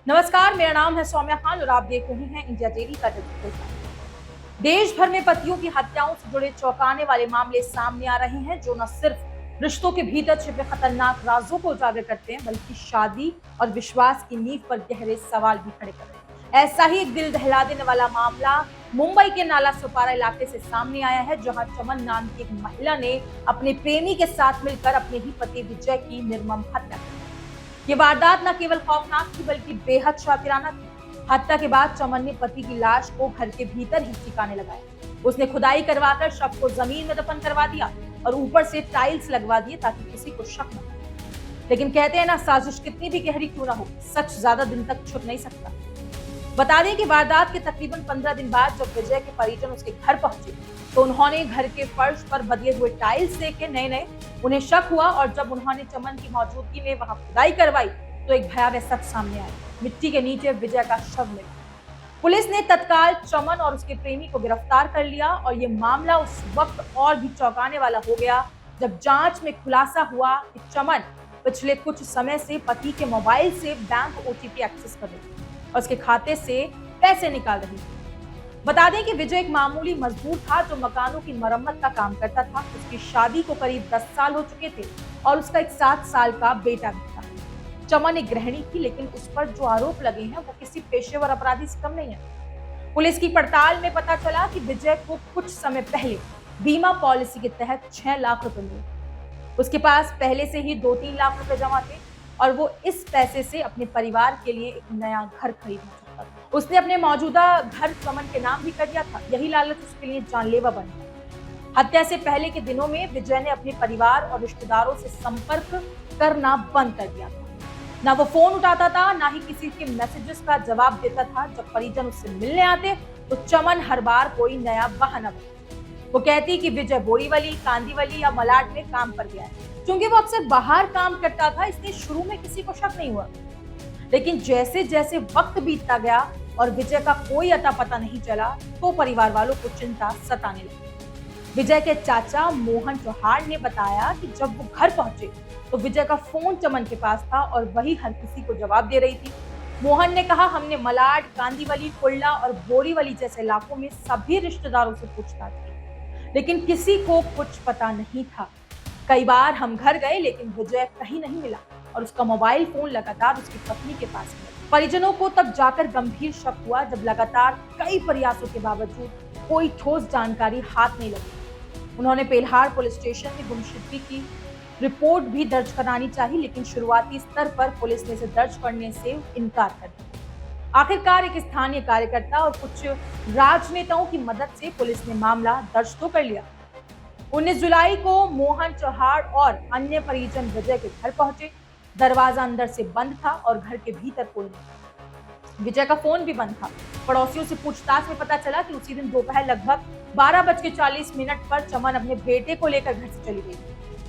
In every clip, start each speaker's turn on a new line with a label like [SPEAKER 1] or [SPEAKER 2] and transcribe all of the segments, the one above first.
[SPEAKER 1] नमस्कार, मेरा नाम है सौम्या खान और आप देख रहे हैं इंडिया डेली का डिजिटल टाइम। देश भर में पतियों की हत्याओं से जुड़े चौंकाने वाले मामले सामने आ रहे हैं, जो न सिर्फ रिश्तों के भीतर छिपे खतरनाक राजों को उजागर करते हैं, बल्कि शादी और विश्वास की नींव पर गहरे सवाल भी खड़े करते हैं। ऐसा ही एक दिल दहला देने वाला मामला मुंबई के नाला सोपारा इलाके से सामने आया है, जहां चमन नाम की एक महिला ने अपने प्रेमी के साथ मिलकर अपने ही पति विजय की निर्मम हत्या कर दी। ये वारदात न केवल खौफनाक थी, बल्कि बेहद शातिराना थी। हत्या के बाद चमन ने पति की लाश को घर के भीतर ही ठिकाने लगाया। उसने खुदाई करवाकर शव को जमीन में दफन करवा दिया और ऊपर से टाइल्स लगवा दिए ताकि किसी को शक न हो। लेकिन कहते हैं ना, साजिश कितनी भी गहरी क्यों ना हो, सच ज्यादा दिन तक छुप नहीं सकता। बता दें कि वारदात के तकरीबन 15 दिन बाद जब विजय के परिजन उसके घर पहुंचे, तो उन्होंने घर के फर्श पर बदले हुए टाइल्स देखे। नए उन्हें शक हुआ और जब उन्होंने चमन की मौजूदगी में वहां खुदाई करवाई, तो एक भयावह सच सामने आया। मिट्टी के नीचे विजय का शव मिला। पुलिस ने तत्काल चमन और उसके प्रेमी को गिरफ्तार कर लिया और ये मामला उस वक्त और भी चौंकाने वाला हो गया जब जांच में खुलासा हुआ कि चमन पिछले कुछ समय से पति के मोबाइल से बैंक ओटीपी एक्सेस कर रही थी और उसके खाते से पैसे निकाल रही थी। बता दें कि विजय एक मामूली मजदूर था जो मकानों की मरम्मत का काम करता था। उसकी शादी को करीब 10 साल हो चुके थे और उसका एक 7 साल का बेटा भी था। चमन एक गृहिणी थी, लेकिन उस पर जो आरोप लगे हैं वो किसी पेशेवर अपराधी से कम नहीं है। पुलिस की पड़ताल में पता चला कि विजय को कुछ समय पहले बीमा पॉलिसी के तहत 6 लाख रुपए मिले। उसके पास पहले से ही 2-3 लाख रुपए जमा थे और वो इस पैसे से अपने परिवार के लिए एक नया घर खरीदना चाहता था। उसने अपने मौजूदा घर चमन के नाम भी कर दिया था। यही लालच उसके लिए जानलेवा बन गया। हत्या से पहले के दिनों में विजय ने अपने परिवार और रिश्तेदारों से संपर्क करना बंद कर दिया था। ना वो फोन उठाता था, ना ही किसी के मैसेजेस का जवाब देता था। जब परिजन उससे मिलने आते तो चमन हर बार कोई नया बहाना बनाता। वो कहती कि विजय बोरीवली, कांदीवली या मलाड में काम पर गया है। क्योंकि वो अक्सर बाहर काम करता था, इसलिए शुरू में किसी को शक नहीं हुआ। लेकिन जैसे जैसे वक्त बीतता गया और विजय का कोई अता पता नहीं चला, तो परिवार वालों को चिंता सताने लगी। विजय के चाचा मोहन चौहान ने बताया कि जब वो घर पहुंचे तो विजय का फोन चमन के पास था और वही हर किसी को जवाब दे रही थी। मोहन ने कहा, हमने मलाड, कांदीवली, कुल्ला और बोरीवली जैसे इलाकों में सभी रिश्तेदारों से पूछताछ की, लेकिन किसी को कुछ पता नहीं था। कई बार हम घर गए, लेकिन विजय कहीं नहीं मिला और उसका मोबाइल फोन लगातार उसकी पत्नी के पास मिला। परिजनों को तब जाकर गंभीर शक हुआ जब लगातार कई प्रयासों के बावजूद कोई ठोस जानकारी हाथ नहीं लगी। उन्होंने पेल्हार पुलिस स्टेशन में गुमशुदगी की रिपोर्ट भी दर्ज करानी चाहिए, लेकिन शुरुआती स्तर पर पुलिस ने इसे दर्ज करने से इनकार कर दिया। आखिरकार एक स्थानीय कार्यकर्ता और कुछ राजनेताओं की मदद से पुलिस ने मामला दर्ज तो कर लिया। 19 जुलाई को मोहन चौहान और अन्य परिजन विजय के घर पहुंचे। दरवाजा अंदर से बंद था और घर के भीतर कोई नहीं था। विजय का फोन भी बंद था। पड़ोसियों से पूछताछ में पता चला कि उसी दिन दोपहर लगभग 12:40 पर चमन अपने बेटे को लेकर घर से चली गई।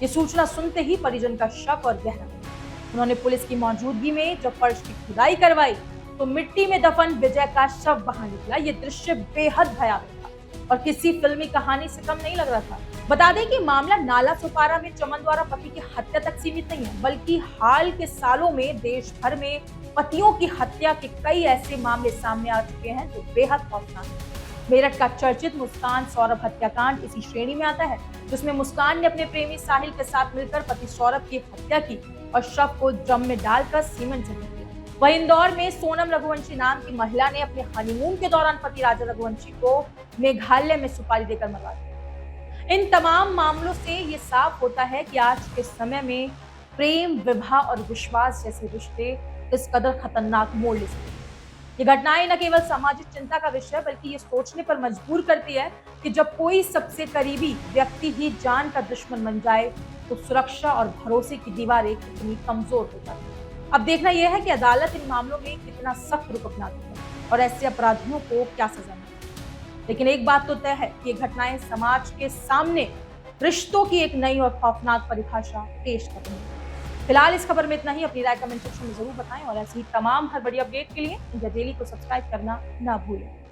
[SPEAKER 1] ये सूचना सुनते ही परिजन का शक और गहरा हुआ। उन्होंने पुलिस की मौजूदगी में जब फर्श की खुदाई करवाई तो मिट्टी में दफन विजय का शव बाहर निकला। ये दृश्य बेहद भयावह था और किसी फिल्मी कहानी से कम नहीं लग रहा था। बता दें कि मामला नाला सोपारा में चमन द्वारा पति की हत्या तक सीमित नहीं है, बल्कि हाल के सालों में देश भर में पतियों की हत्या के कई ऐसे मामले सामने आ चुके हैं जो बेहद खौफनाक हैं। मेरठ का चर्चित मुस्कान सौरभ हत्याकांड इसी श्रेणी में आता है, जिसमें मुस्कान ने अपने प्रेमी साहिल के साथ मिलकर पति सौरभ की हत्या की और शव को ड्रम में डालकर सीमेंट से ढक दिया। वहीं इंदौर में सोनम रघुवंशी नाम की महिला ने अपने हनीमून के दौरान पति राजा रघुवंशी को मेघालय में सुपारी देकर मरवा दिया। इन तमाम मामलों से ये साफ होता है कि आज के समय में प्रेम, विवाह और विश्वास जैसे रिश्ते इस कदर खतरनाक मोड़ ले सकते हैं। ये घटनाएं न केवल सामाजिक चिंता का विषय, बल्कि ये सोचने पर मजबूर करती है कि जब कोई सबसे करीबी व्यक्ति ही जान का दुश्मन बन जाए, तो सुरक्षा और भरोसे की दीवारें कितनी कमजोर हो जाती है। अब देखना यह है कि अदालत इन मामलों में कितना सख्त रुख अपनाती है और ऐसे अपराधियों को क्या सजा मिलती है। लेकिन एक बात तो तय है कि ये घटनाएं समाज के सामने रिश्तों की एक नई और खौफनाक परिभाषा पेश कर रही है। फिलहाल इस खबर में इतना ही। अपनी राय कमेंट सेक्शन में जरूर बताएं और ऐसी ही तमाम हर बड़ी अपडेट के लिए इंडिया डेली को सब्सक्राइब करना ना भूलें।